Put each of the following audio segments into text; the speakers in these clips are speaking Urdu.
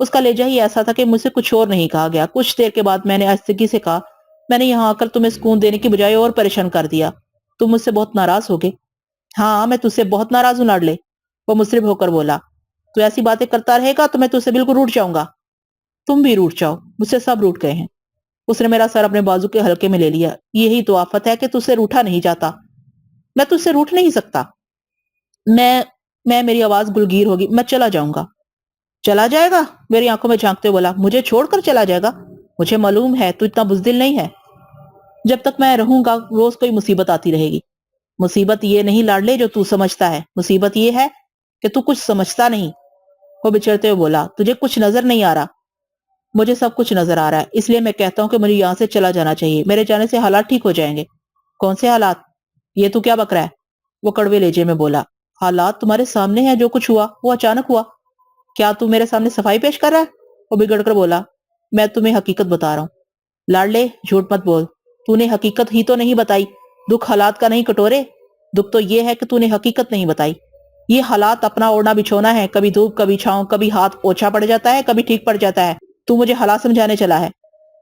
اس کا لہجہ ہی ایسا تھا کہ مجھ سے کچھ اور نہیں کہا گیا۔ کچھ دیر کے بعد میں نے آہستگی سے کہا، میں نے یہاں آ کر تمہیں سکون دینے کی بجائے اور پریشان کر دیا۔ تم مجھ سے بہت ناراض ہو گئے۔ ہاں، میں تجھ سے بہت ناراض ہوں لاڈلے، وہ مصرف ہو کر بولا۔ تو ایسی باتیں کرتا رہے گا تو میں تجھ سے بالکل روٹھ جاؤں گا۔ تم بھی روٹھ جاؤ، مجھ سے سب روٹھ گئے ہیں۔ اس نے میرا سر اپنے بازو کے ہلکے میں لے لیا۔ یہی تو آفت ہے کہ تجھ سے روٹھا نہیں جاتا۔ میں تجھ سے روٹھ نہیں سکتا۔ میری آواز گلگیر ہوگی۔ میں چلا جاؤں گا۔ چلا جائے گا؟ میری آنکھوں میں جھانکتے بولا۔ مجھے چھوڑ کر چلا جائے گا؟ مجھے معلوم ہے تو اتنا بزدل نہیں ہے۔ جب تک میں رہوں گا روز کوئی مصیبت آتی رہے گی۔ مصیبت یہ نہیں لاڈلے جو تو سمجھتا ہے، مصیبت یہ ہے کہ تو کچھ سمجھتا نہیں۔ وہ بچڑتے ہوئے بولا، تجھے کچھ نظر نہیں آ رہا؟ مجھے سب کچھ نظر آ رہا ہے، اس لیے میں کہتا ہوں کہ مجھے یہاں سے چلا جانا چاہیے۔ میرے جانے سے حالات ٹھیک ہو جائیں گے۔ کون سے حالات؟ یہ تو کیا بک رہا ہے؟ وہ کڑوے لہجے میں بولا۔ حالات تمہارے سامنے ہیں، جو کچھ ہوا وہ اچانک ہوا۔ کیا تو میرے سامنے صفائی پیش کر رہا ہے؟ وہ بگڑ کر بولا۔ میں تمہیں حقیقت بتا رہا ہوں۔ لاڈلے جھوٹ مت بول، تو نے حقیقت ہی تو نہیں بتائی۔ دکھ حالات کا نہیں کٹورے، دکھ تو یہ ہے کہ تو نے حقیقت نہیں بتائی۔ یہ حالات اپنا اوڑھنا بچھونا ہے، کبھی دھوپ کبھی چھاؤں، کبھی ہاتھ پوچھا پڑ جاتا ہے، کبھی ٹھیک پڑ جاتا ہے۔ تو مجھے حالات سمجھانے چلا ہے،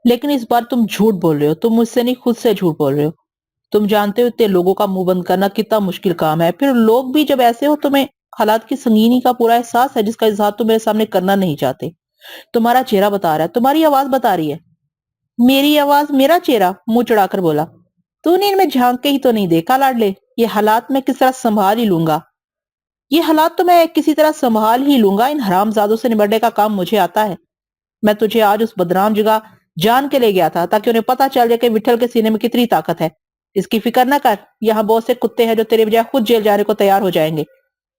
لیکن اس بار تم جھوٹ بول رہے ہو۔ تم مجھ سے نہیں، خود سے جھوٹ بول رہے ہو۔ تم جانتے ہو اتنے لوگوں کا منہ بند کرنا کتنا مشکل کام ہے، پھر لوگ بھی جب ایسے ہو تمہیں حالات کی سنگینی کا پورا احساس ہے، جس کا اظہار تم میرے سامنے کرنا نہیں چاہتے۔ تمہارا چہرہ بتا رہا ہے، تمہاری آواز بتا رہی ہے۔ میری آواز، میرا چہرہ؟ منہ چڑھا کر بولا۔ تو نے ان میں جھانک کے ہی تو نہیں دیکھا لاڈلے، یہ حالات میں کس طرح سنبھال ہی لوں گا۔ یہ حالات تو میں کسی طرح سنبھال ہی لوں گا، ان حرام زادوں سے نمٹنے کا کام مجھے آتا ہے۔ میں تجھے آج اس بدنام جگہ جان کے لے گیا تھا تاکہ انہیں پتا چل جائے کہ وٹھل کے سینے میں کتنی طاقت ہے۔ اس کی فکر نہ کر، یہاں بہت سے کتے ہیں جو تیرے بجائے خود جیل جانے کو تیار ہو جائیں گے۔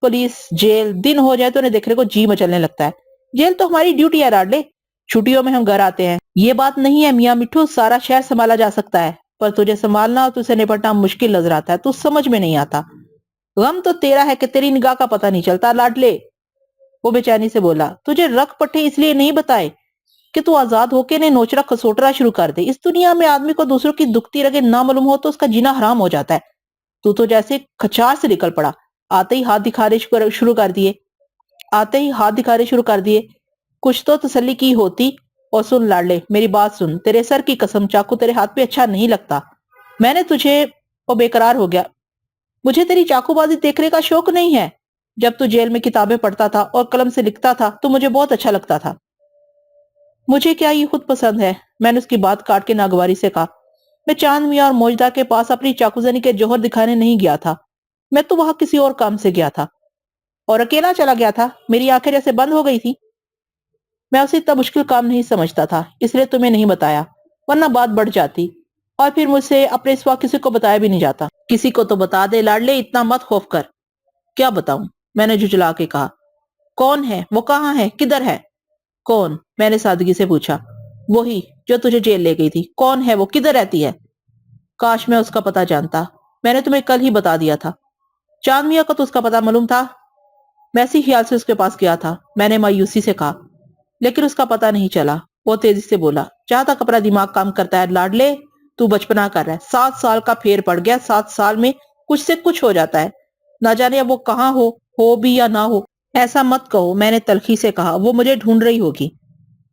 پولیس، جیل، دن ہو جائے تو انہیں دیکھنے کو جی مچلنے لگتا ہے۔ جیل تو ہماری ڈیوٹی ہے لاڈلے، چھٹیوں میں ہم گھر آتے ہیں۔ یہ بات نہیں ہے میاں مٹھو، سارا شہر سنبھالا جا سکتا ہے، پر تجھے سنبھالنا اور تجھے نپٹنا مشکل نظر آتا ہے، تو سمجھ میں نہیں آتا۔ غم تو تیرا ہے کہ تیری نگاہ کا پتہ نہیں چلتا لاڈلے، وہ بے چینی سے بولا۔ تجھے رکھ پٹھے اس لیے نہیں بتائے کہ تو آزاد ہو کے انہیں نوچرا کھسوٹرا شروع کر دے۔ اس دنیا میں آدمی کو دوسروں کی دکھتی رگیں نہ معلوم ہو تو اس کا جینا حرام ہو جاتا ہے۔ تو جیسے کھچار سے نکل پڑا، آتے ہی ہاتھ دکھانے شروع کر دیے۔ کچھ تو تسلی کی ہوتی۔ اور سن لاڈلے، میری بات سن، تیرے سر کی قسم، چاقو تیرے ہاتھ پہ اچھا نہیں لگتا۔ میں نے تجھے، وہ بے قرار ہو گیا، مجھے تیری چاقو بازی دیکھنے کا شوق نہیں ہے۔ جب تو جیل میں کتابیں پڑھتا تھا اور قلم سے لکھتا تھا تو مجھے بہت اچھا لگتا تھا۔ مجھے کیا یہ خود پسند ہے؟ میں نے اس کی بات کاٹ کے ناگواری سے کہا۔ میں چاند میاں اور موجدہ کے پاس اپنی چاقو زنی کے جوہر دکھانے نہیں گیا تھا، میں تو وہاں کسی اور کام سے گیا تھا، اور اکیلا چلا گیا تھا۔ میری آنکھیں جیسے بند ہو گئی تھی۔ میں اسے اتنا مشکل کام نہیں سمجھتا تھا، اس لیے تمہیں نہیں بتایا، ورنہ بات بڑھ جاتی، اور پھر مجھ سے اپنے سوا کسی کو بتایا بھی نہیں جاتا۔ کسی کو تو بتا دے لاڈلے، اتنا مت خوف کر۔ کیا بتاؤں؟ میں نے جھجلا کے کہا۔ کون ہے وہ؟ کہاں ہے؟ کدھر ہے؟ کون؟ میں نے سادگی سے پوچھا۔ وہی جو تجھے جیل لے گئی تھی۔ کون ہے وہ؟ کدھر رہتی ہے؟ کاش میں اس کا پتہ جانتا، میں نے تمہیں کل ہی بتا دیا تھا۔ چاند میاں کو تو اس کا پتہ معلوم تھا، میں اسی خیال سے اس کے پاس گیا تھا، میں نے مایوسی سے کہا، لیکن اس کا پتہ نہیں چلا۔ وہ تیزی سے بولا، جہاں تک اپنا دماغ کام کرتا ہے لاڈلے، تو بچپنا کر رہا ہے۔ 7 سال کا پھیر پڑ گیا، 7 سال میں کچھ سے کچھ ہو جاتا ہے، نہ جانے اب وہ کہاں ہو بھی یا نہ ہو۔ ایسا مت کہو، میں نے تلخی سے کہا، وہ مجھے ڈھونڈ رہی ہوگی۔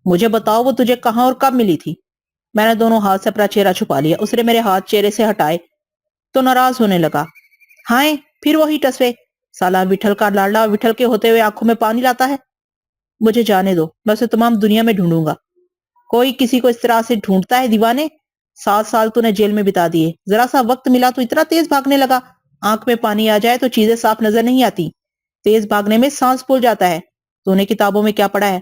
مجھے بتاؤ وہ تجھے کہاں اور کب ملی تھی؟ میں نے دونوں ہاتھ سے اپنا چہرہ چھپا لیا۔ اس نے میرے ہاتھ چہرے سے ہٹائے تو ناراض ہونے لگا۔ ہائے، پھر وہی ٹسوے، سالہ وٹھل کا لاڈلا، وٹھل کے ہوتے ہوئے آنکھوں میں پانی لاتا ہے۔ مجھے جانے دو، میں اسے تمام دنیا میں ڈھونڈوں گا۔ کوئی کسی کو اس طرح سے ڈھونڈتا ہے دیوانے؟ 7 سال تو نے جیل میں بتا دیے، ذرا سا وقت ملا تو اتنا تیز بھاگنے لگا۔ آنکھ میں پانی آ جائے تو چیزیں صاف نظر نہیں آتی، تیز بھاگنے میں سانس پھول جاتا ہے۔ تو نے کتابوں میں کیا پڑھا ہے؟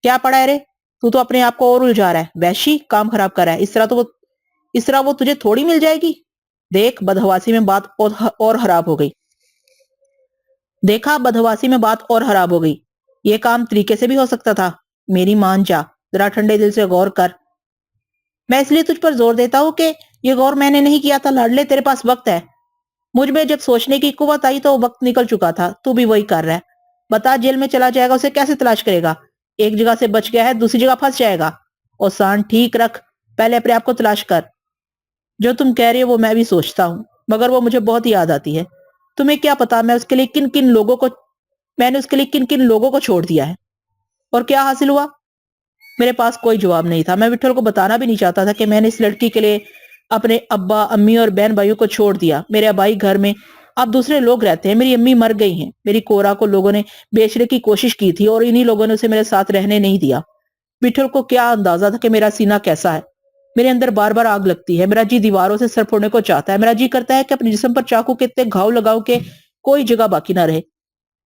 کیا پڑھا ہے رے؟ تو اپنے آپ کو اور الجھا رہا ہے، وحشی، کام خراب کر رہا ہے۔ اس طرح وہ تجھے تھوڑی مل جائے گی۔ دیکھ، بدحواسی میں بات اور خراب ہو گئی۔ دیکھا، بدحواسی میں بات اور خراب ہو گئی۔ یہ کام طریقے سے بھی ہو سکتا تھا۔ میری مان جا، ذرا ٹھنڈے دل سے غور کر۔ میں اس لیے تجھ پر زور دیتا ہوں کہ یہ غور میں نے نہیں کیا تھا لاڈلے، تیرے پاس وقت ہے۔ مجھ میں جب سوچنے کی قوت آئی تو وقت نکل چکا تھا، تو بھی وہی کر رہا ہے۔ بتا، جیل میں چلا جائے گا، اسے کیسے تلاش کرے گا؟ ایک جگہ سے بچ گیا ہے، دوسری جگہ پھنس جائے گا۔ اور سان ٹھیک رکھ، پہلے اپنے آپ کو تلاش کر۔ جو تم کہہ رہے ہو وہ میں بھی سوچتا ہوں، مگر وہ مجھے بہت یاد آتی ہے۔ تمہیں کیا پتا میں نے اس کے لیے کن کن لوگوں کو چھوڑ دیا ہے۔ اور کیا حاصل ہوا؟ میرے پاس کوئی جواب نہیں تھا. میں وٹھل کو بتانا بھی نہیں چاہتا تھا کہ میں نے اس لڑکی کے لیے اپنے ابا امی اور بہن بھائیوں کو چھوڑ دیا. میرے ابائی گھر میں اب دوسرے لوگ رہتے ہیں. میری امی مر گئی ہیں. میری کورا کو لوگوں نے بیچنے کی کوشش کی تھی اور انہی لوگوں نے اسے میرے ساتھ رہنے نہیں دیا. وٹھل کو کیا اندازہ تھا کہ میرا سینہ کیسا ہے. میرے اندر بار بار آگ لگتی ہے. میرا جی دیواروں سے سر پھوڑنے کو چاہتا ہے. میرا جی کرتا ہے کہ اپنے جسم پر چاقو کے اتنے گھاؤ لگاؤ کہ کوئی جگہ باقی نہ رہے.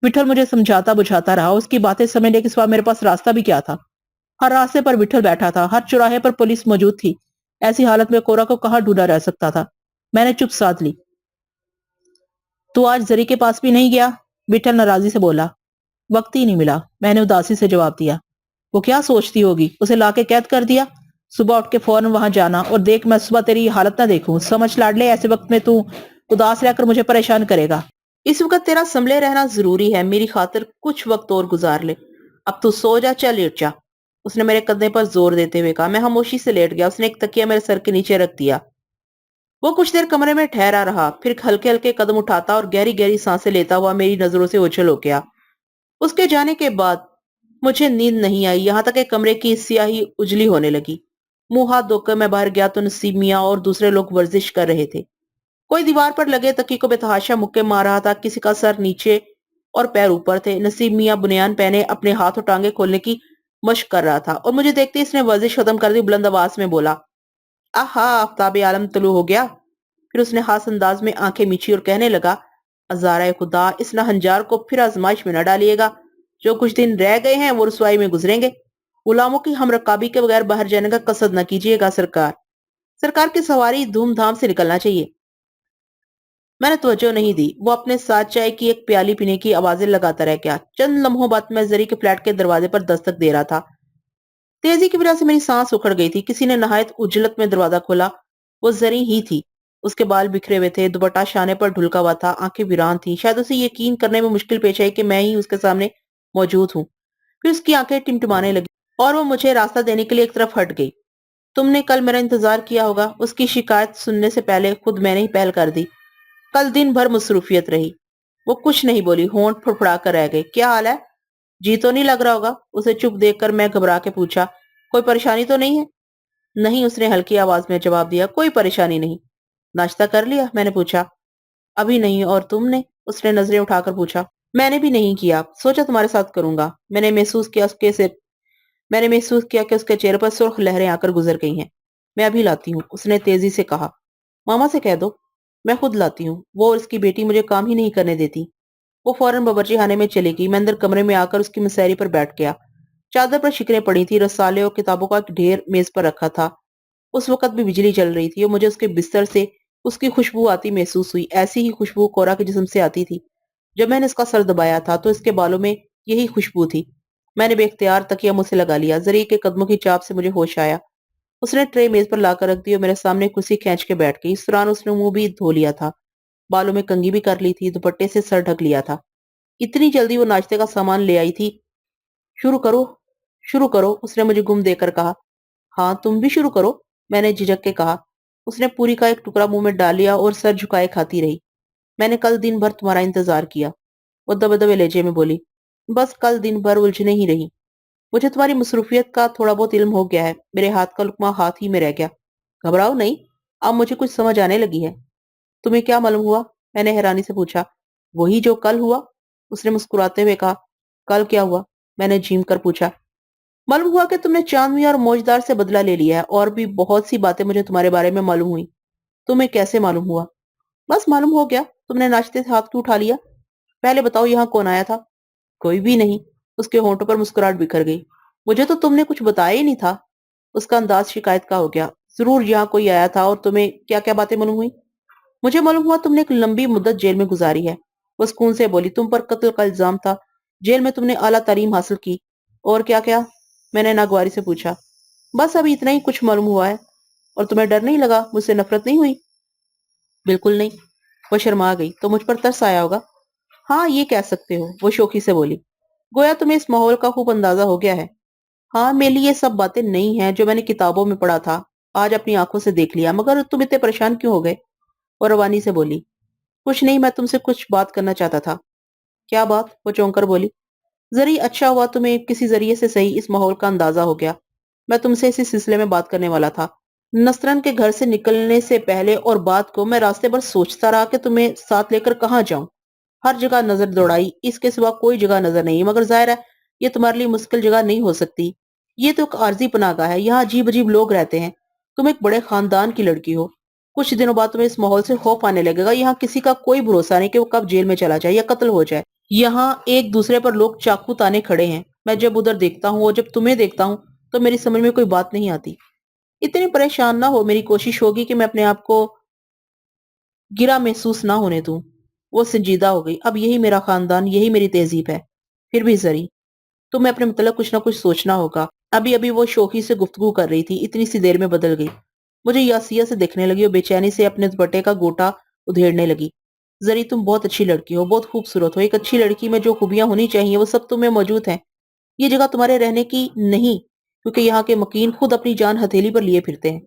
وٹھل مجھے سمجھاتا بجھاتا رہا. اس کی باتیں سمجھنے کے سوا میرے پاس راستہ بھی کیا تھا. ہر راستے پر وٹھل بیٹھا تھا. ہر چوراہے پر پولیس موجود تھی. ایسی حالت میں کورا کو کہاں ڈھونڈا رہ سکتا تھا. میں نے چپ سادھ لی. تو آج زری کے پاس بھی نہیں گیا؟ وٹھل ناراضی سے بولا. وقت ہی نہیں ملا. میں نے اداسی سے جواب دیا. وہ کیا سوچتی ہوگی؟ اسے لا کے قید کر دیا. صبح اٹھ کے فوراً وہاں جانا اور دیکھ میں صبح تیری حالت نہ دیکھوں. سمجھ لاڈلے ایسے وقت میں تو اداس رہ کر مجھے پریشان کرے گا. اس وقت تیرا سنبھلے رہنا ضروری ہے. میری خاطر کچھ وقت اور گزار لے. اب تو سو جا. چل لیٹ جا. اس نے میرے کندھے پر زور دیتے ہوئے کہا. میں خاموشی سے لیٹ گیا. اس نے ایک تکیہ میرے سر کے نیچے رکھ دیا. وہ کچھ دیر کمرے میں ٹھہرا رہا. پھر ہلکے ہلکے قدم اٹھاتا اور گہری گہری سانسیں لیتا ہوا میری نظروں سے اوجھل ہو گیا. اس کے جانے کے بعد مجھے نیند نہیں آئی. یہاں تک کہ کمرے کی سیاہی اجلی ہونے لگی. منہ ہاتھ دھو کر میں باہر گیا تو نصیب میاں اور دوسرے لوگ ورزش کر رہے تھے. کوئی دیوار پر لگے تکیے کو بے تحاشا مکے مار رہا تھا. کسی کا سر نیچے اور پیر اوپر تھے. نصیب میاں بنیان پہنے اپنے ہاتھ اور ٹانگیں کھولنے کی مشق کر رہا تھا اور مجھے دیکھتے اس نے ورزش ختم کر دی. بلند آواز میں بولا, آہا آفتاب عالم طلوع ہو گیا. پھر اس نے خاص انداز میں آنکھیں میچی اور کہنے لگا, ہزارہ خدا اس نہنجار کو پھر آزمائش میں نہ ڈالیے گا. جو کچھ دن رہ گئے ہیں وہ رسوائی میں گزریں گے. غلاموں کی ہم رکابی کے بغیر باہر جانے کا قصد نہ کیجیے گا. سرکار کی سواری دھوم دھام سے نکلنا چاہیے. میں نے توجہ نہیں دی. وہ اپنے ساتھ چائے کی ایک پیالی پینے کی آوازیں لگاتا رہ گیا. چند لمحوں بعد میں زری کے فلیٹ کے دروازے پر دستک دے رہا تھا. تیزی کی وجہ سے میری سانس اکھڑ گئی تھی. کسی نے نہایت اجلت میں دروازہ کھولا. وہ زری ہی تھی. اس کے بال بکھرے ہوئے تھے. دوپٹہ شانے پر ڈھلکا ہوا تھا. آنکھیں ویران تھیں. شاید اسے یقین کرنے میں مشکل پیش آئی کہ میں ہی اس کے سامنے موجود ہوں. پھر اس کی آنکھیں ٹمٹمانے لگی اور وہ مجھے راستہ دینے کے لیے ایک طرف ہٹ گئی. تم نے کل میرا انتظار کیا ہوگا. اس کی شکایت سننے سے پہلے خود میں نے ہی پہل کر دی. کل دن بھر مصروفیت رہی. وہ کچھ نہیں بولی. ہونٹ پھڑپڑا کر رہ گئی. کیا حال ہے؟ جی تو نہیں لگ رہا ہوگا. اسے چپ دیکھ کر میں گھبرا کے پوچھا. کوئی پریشانی تو نہیں ہے؟ نہیں, اس نے ہلکی آواز میں جواب دیا. کوئی پریشانی نہیں. ناشتہ کر لیا؟ میں نے پوچھا. ابھی نہیں. اور تم نے؟ اس نے نظریں اٹھا کر پوچھا. میں نے بھی نہیں کیا. سوچا تمہارے ساتھ کروں گا. میں نے محسوس کیا کہ اس کے چہرے پر سرخ لہریں آ کر گزر گئی ہیں. میں ابھی لاتی ہوں. اس نے تیزی سے کہا. ماما سے کہہ دو. میں خود لاتی ہوں. وہ اور اس کی بیٹی مجھے کام ہی نہیں کرنے دیتی. وہ فوراً باورچی خانے میں چلی گئی. میں اندر کمرے میں آ کر اس کی مسہری پر بیٹھ گیا. چادر پر شکریں پڑی تھی. رسالے اور کتابوں کا ایک ڈھیر میز پر رکھا تھا. اس وقت بھی بجلی چل رہی تھی اور مجھے اس کے بستر سے اس کی خوشبو آتی محسوس ہوئی. ایسی ہی خوشبو کورا کے جسم سے آتی تھی. جب میں نے اس کا سر دبایا تھا تو اس کے بالوں میں یہی خوشبو تھی. میں نے بے اختیار تکیہ منہ سے لگا لیا. زری کے قدموں کی چاپ سے مجھے ہوش آیا. اس نے ٹرے میز پر لا کر رکھ دی اور میرے سامنے کرسی کھینچ کے بیٹھ گئی. اس دوران اس نے منہ بھی دھو لیا تھا. بالوں میں کنگھی بھی کر لی تھی. دوپٹے سے سر ڈھک لیا تھا. اتنی جلدی وہ ناشتے کا سامان لے آئی تھی. شروع کرو. شروع کرو. اس نے مجھے گم دے کر کہا. ہاں تم بھی شروع کرو. میں نے جھجک کے کہا. اس نے پوری کا ایک ٹکڑا منہ میں ڈال لیا اور سر جھکائے کھاتی رہی. میں نے کل دن بھر تمہارا انتظار کیا. وہ دبے دبے لہجے میں بولی. بس کل دن بھر الجھنے ہی رہی. مجھے تمہاری مصروفیت کا تھوڑا بہت علم ہو گیا ہے. میرے ہاتھ کا لقمہ ہاتھ ہی میں رہ گیا. گھبراؤ نہیں. اب مجھے کچھ سمجھ آنے لگی ہے. تمہیں کیا معلوم ہوا؟ میں نے حیرانی سے پوچھا. وہی جو کل ہوا. اس نے مسکراتے ہوئے کہا. کل کیا ہوا؟ میں نے جھیم کر پوچھا. معلوم ہوا کہ تم نے چاندنی اور موجدار سے بدلہ لے لیا ہے. اور بھی بہت سی باتیں مجھے تمہارے بارے میں معلوم ہوئی. تمہیں کیسے معلوم ہوا؟ بس معلوم ہو گیا. تم نے ناشتے سے ہاتھ کیوں اٹھا لیا؟ پہلے بتاؤ یہاں کون آیا تھا؟ کوئی بھی نہیں. اس کے ہونٹوں پر مسکراہٹ بکھر گئی. مجھے تو تم نے کچھ بتایا ہی نہیں تھا. اس کا انداز شکایت کا ہو گیا. ضرور یہاں کوئی آیا تھا. اور تمہیں کیا کیا باتیں معلوم ہوئی؟ مجھے معلوم ہوا تم نے ایک لمبی مدت جیل میں گزاری ہے. وہ سکون سے بولی. تم پر قتل کا الزام تھا. جیل میں تم نے اعلیٰ تعلیم حاصل کی. اور کیا کیا؟ میں نے ناگواری سے پوچھا. بس ابھی اتنا ہی کچھ معلوم ہوا ہے. اور تمہیں ڈر نہیں لگا؟ مجھ سے نفرت نہیں ہوئی؟ بالکل نہیں. وہ شرما گئی. تو مجھ پر ترس آیا ہوگا. ہاں یہ کہہ سکتے ہو. وہ شوخی سے بولی. گویا تمہیں اس ماحول کا خوب اندازہ ہو گیا ہے. ہاں میرے لیے یہ سب باتیں نہیں ہیں جو میں نے کتابوں میں پڑھا تھا. آج اپنی آنکھوں سے دیکھ لیا. مگر تم اتنے پریشان کیوں ہو گئے؟ وہ روانی سے بولی. کچھ نہیں. میں تم سے کچھ بات کرنا چاہتا تھا. کیا بات؟ وہ چونک کر بولی. زری اچھا ہوا تمہیں کسی ذریعے سے صحیح اس ماحول کا اندازہ ہو گیا. میں تم سے اسی سلسلے میں بات کرنے والا تھا. نصرن کے گھر سے نکلنے سے پہلے اور بعد کو میں راستے پر سوچتا رہا کہ تمہیں ساتھ لے کر کہاں جاؤں. ہر جگہ نظر دوڑائی، اس کے سوا کوئی جگہ نظر نہیں، مگر ظاہر ہے یہ تمہارے لیے مشکل جگہ نہیں ہو سکتی. یہ تو ایک عارضی پناہ گاہ ہے، یہاں عجیب عجیب لوگ رہتے ہیں. تم ایک بڑے خاندان کی لڑکی ہو. کچھ دنوں بعد تمہیں اس ماحول سے خوف آنے لگے گا. یہاں کسی کا کوئی بھروسہ نہیں کہ وہ کب جیل میں چلا جائے یا قتل ہو جائے. یہاں ایک دوسرے پر لوگ چاقو تانے کھڑے ہیں. میں جب ادھر دیکھتا ہوں اور جب تمہیں دیکھتا ہوں تو میری سمجھ میں کوئی بات نہیں آتی. اتنی پریشان نہ ہو، میری کوشش ہوگی کہ میں اپنے آپ کو گرا محسوس نہ ہونے دوں. وہ سنجیدہ ہو گئی. اب یہی میرا خاندان، یہی میری تہذیب ہے. پھر بھی زری، تمہیں اپنے متعلق کچھ نہ کچھ سوچنا ہوگا. ابھی ابھی وہ شوخی سے گفتگو کر رہی تھی، اتنی سی دیر میں بدل گئی. مجھے یاسیہ سے دیکھنے لگی اور بے چینی سے اپنے دوپٹے کا گوٹا ادھیڑنے لگی. زری، تم بہت اچھی لڑکی ہو، بہت خوبصورت ہو. ایک اچھی لڑکی میں جو خوبیاں ہونی چاہیے وہ سب تمہیں موجود ہیں. یہ جگہ تمہارے رہنے کی نہیں، کیونکہ یہاں کے مکین خود اپنی جان ہتھیلی پر لیے پھرتے ہیں.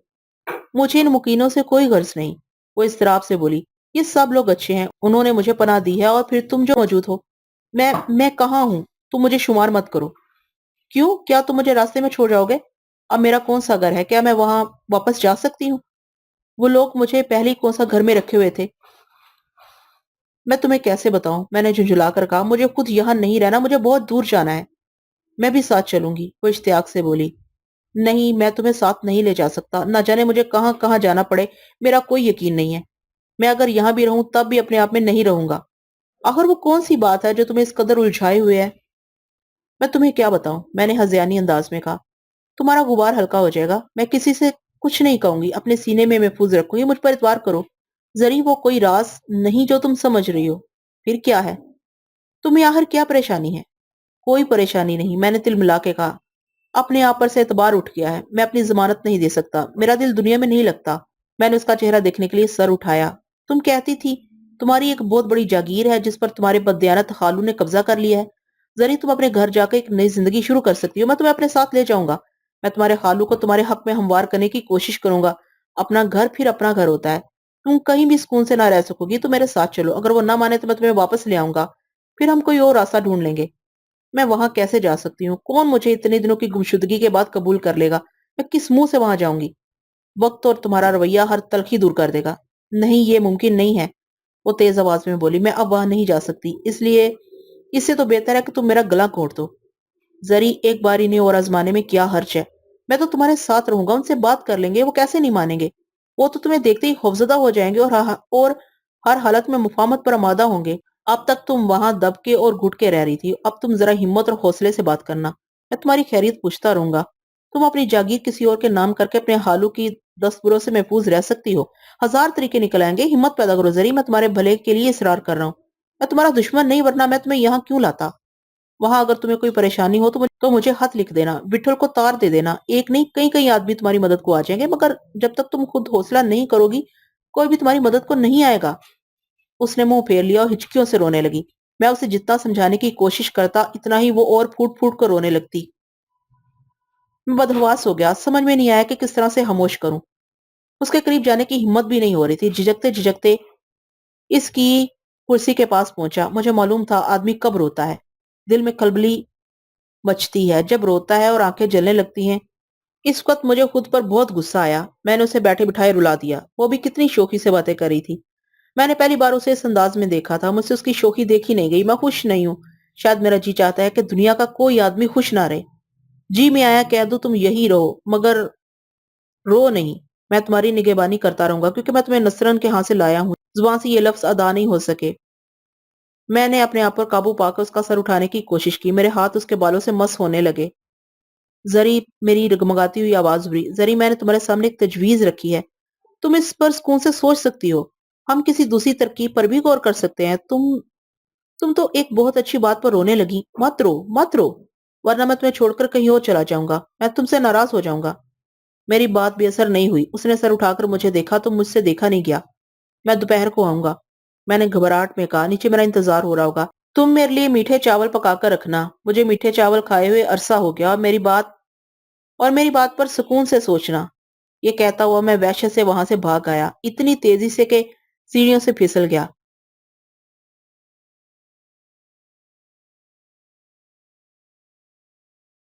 مجھے ان مکینوں سے کوئی غرض نہیں. وہ اضطراب سے بولی. یہ سب لوگ اچھے ہیں، انہوں نے مجھے پناہ دی ہے، اور پھر تم جو موجود ہو. میں کہاں ہوں؟ تم مجھے شمار مت کرو. کیوں؟ کیا تم مجھے راستے میں چھوڑ جاؤ گے؟ اب میرا کون سا گھر ہے؟ کیا میں وہاں واپس جا سکتی ہوں؟ وہ لوگ مجھے پہلے ہی کون سا گھر میں رکھے ہوئے تھے. میں تمہیں کیسے بتاؤں؟ میں نے جھنجھلا کر کہا. مجھے خود یہاں نہیں رہنا، مجھے بہت دور جانا ہے. میں بھی ساتھ چلوں گی، وہ اشتیاق سے بولی. نہیں، میں تمہیں ساتھ نہیں لے جا سکتا. نہ جانے مجھے کہاں کہاں جانا پڑے، میرا کوئی یقین نہیں ہے. میں اگر یہاں بھی رہوں تب بھی اپنے آپ میں نہیں رہوں گا. آخر وہ کون سی بات ہے جو تمہیں اس قدر الجھائے ہوئے ہے؟ میں تمہیں کیا بتاؤں، میں نے ہذیانی انداز میں کہا. تمہارا غبار ہلکا ہو جائے گا. میں کسی سے کچھ نہیں کہوں گی، اپنے سینے میں محفوظ رکھوں گی. مجھ پر اعتبار کرو. زری، وہ کوئی راز نہیں جو تم سمجھ رہی ہو. پھر کیا ہے؟ تمہیں آخر کیا پریشانی ہے؟ کوئی پریشانی نہیں، میں نے تل ملا کے کہا. اپنے آپ پر سے اعتبار اٹھ گیا ہے. میں اپنی ضمانت نہیں دے سکتا. میرا دل دنیا میں نہیں لگتا. میں نے اس کا چہرہ دیکھنے کے لیے سر اٹھایا. تم کہتی تھی تمہاری ایک بہت بڑی جاگیر ہے جس پر تمہارے بددیانت خالو نے قبضہ کر لیا ہے. زری، تم اپنے گھر جا کے ایک نئی زندگی شروع کر سکتی ہو. میں تمہیں اپنے ساتھ لے جاؤں گا. میں تمہارے خالو کو تمہارے حق میں ہموار کرنے کی کوشش کروں گا. اپنا گھر پھر اپنا گھر ہوتا ہے. تم کہیں بھی سکون سے نہ رہ سکو گی تو میرے ساتھ چلو. اگر وہ نہ مانے تو میں تمہیں واپس لے آؤں گا. پھر ہم کوئی اور راستہ ڈھونڈ لیں گے. میں وہاں کیسے جا سکتی ہوں؟ کون مجھے اتنے دنوں کی گمشدگی کے بعد قبول کر لے گا؟ میں کس منہ سے وہاں جاؤں گی؟ وقت اور تمہارا رویہ ہر تلخی دور کر دے گا. نہیں، یہ ممکن نہیں ہے، وہ تیز آواز میں بولی. میں اب وہاں نہیں جا سکتی. اس سے تو بہتر ہے کہ تم میرا گلا گھونٹ دو. زری، ایک بار انہیں اور آزمانے میں کیا حرج ہے؟ میں تو تمہارے ساتھ رہوں گا. ان سے بات کر لیں گے. وہ کیسے نہیں مانیں گے؟ وہ تو تمہیں دیکھتے ہی خوفزدہ ہو جائیں گے اور ہر حالت میں مفاہمت پر آمادہ ہوں گے. اب تک تم وہاں دب کے اور گھٹ کے رہ رہی تھی. اب تم ذرا ہمت اور حوصلے سے بات کرنا. میں تمہاری خیریت پوچھتا رہوں گا. تم اپنی جاگیر کسی اور کے نام کر کے اپنے حالوں کی دستبروں سے محفوظ رہ سکتی ہو. ہزار طریقے نکل آئیں گے. ہمت پیدا کرو زری. میں تمہارے بھلے کے لیے اصرار کر رہا ہوں. میں تمہارا دشمن نہیں، ورنہ میں تمہیں یہاں کیوں لاتا؟ وہاں اگر تمہیں کوئی پریشانی ہو تو مجھے خط لکھ دینا. وٹھل کو تار دے دینا. ایک نہیں، کئی کئی آدمی تمہاری مدد کو آ جائیں گے. مگر جب تک تم خود حوصلہ نہیں کرو گی کوئی بھی تمہاری مدد کو نہیں آئے گا. اس نے منہ پھیر لیا اور ہچکیوں سے رونے لگی. میں اسے جتنا سمجھانے کی کوشش کرتا اتنا ہی وہ اور پھوٹ پھوٹ کر رونے لگتی. میں بدحواس ہو گیا. سمجھ میں نہیں آیا کہ کس طرح سے خاموش کروں. اس کے قریب جانے کی ہمت بھی نہیں ہو رہی تھی. جھجکتے جھجکتے اس کی کرسی کے پاس پہنچا. مجھے معلوم تھا آدمی کب روتا ہے. دل میں کھلبلی مچتی ہے جب روتا ہے اور آنکھیں جلنے لگتی ہیں. اس وقت مجھے خود پر بہت غصہ آیا. میں نے اسے بیٹھے بٹھائے رلا دیا. وہ بھی کتنی شوخی سے باتیں کر رہی تھی. میں نے پہلی بار اسے اس انداز میں دیکھا تھا. مجھ سے اس کی شوخی دیکھی نہیں گئی. میں خوش نہیں ہوں. شاید میرا جی چاہتا ہے کہ دنیا کا کوئی آدمی خوش نہ رہے. جی میں آیا کہہ دوں تم یہی رہو، مگر رو نہیں. میں تمہاری نگہبانی کرتا رہوں گا کیونکہ میں تمہیں نصرن کے ہاں سے لایا ہوں. زبان سے یہ لفظ ادا نہیں ہو سکے. میں نے اپنے آپ پر قابو پا کر اس کا سر اٹھانے کی کوشش کی. میرے ہاتھ اس کے بالوں سے مس ہونے لگے. زری، میری رگمگاتی ہوئی آواز ابھری. زری، میں نے تمہارے سامنے ایک تجویز رکھی ہے. تم اس پر سکون سے سوچ سکتی ہو. ہم کسی دوسری ترکیب پر بھی غور کر سکتے ہیں. تم تو ایک بہت اچھی بات پر رونے لگی. مت رو، مت رو، ورنہ میں تمہیں چھوڑ کر کہیں اور چلا جاؤں گا. میں تم سے ناراض ہو جاؤں گا. میری بات بے اثر نہیں ہوئی. اس نے سر اٹھا کر مجھے دیکھا تو مجھ سے دیکھا نہیں گیا. میں دوپہر کو آؤں گا، میں نے گھبراہٹ میں کہا. نیچے میرا انتظار ہو رہا ہوگا. تم میرے لیے میٹھے چاول پکا کر رکھنا. مجھے میٹھے چاول کھائے ہوئے عرصہ ہو گیا. اور میری بات پر سکون سے سوچنا. یہ کہتا ہوا میں وحشت سے وہاں سے بھاگ آیا، اتنی تیزی سے کہ سیڑھیوں سے پھسل گیا.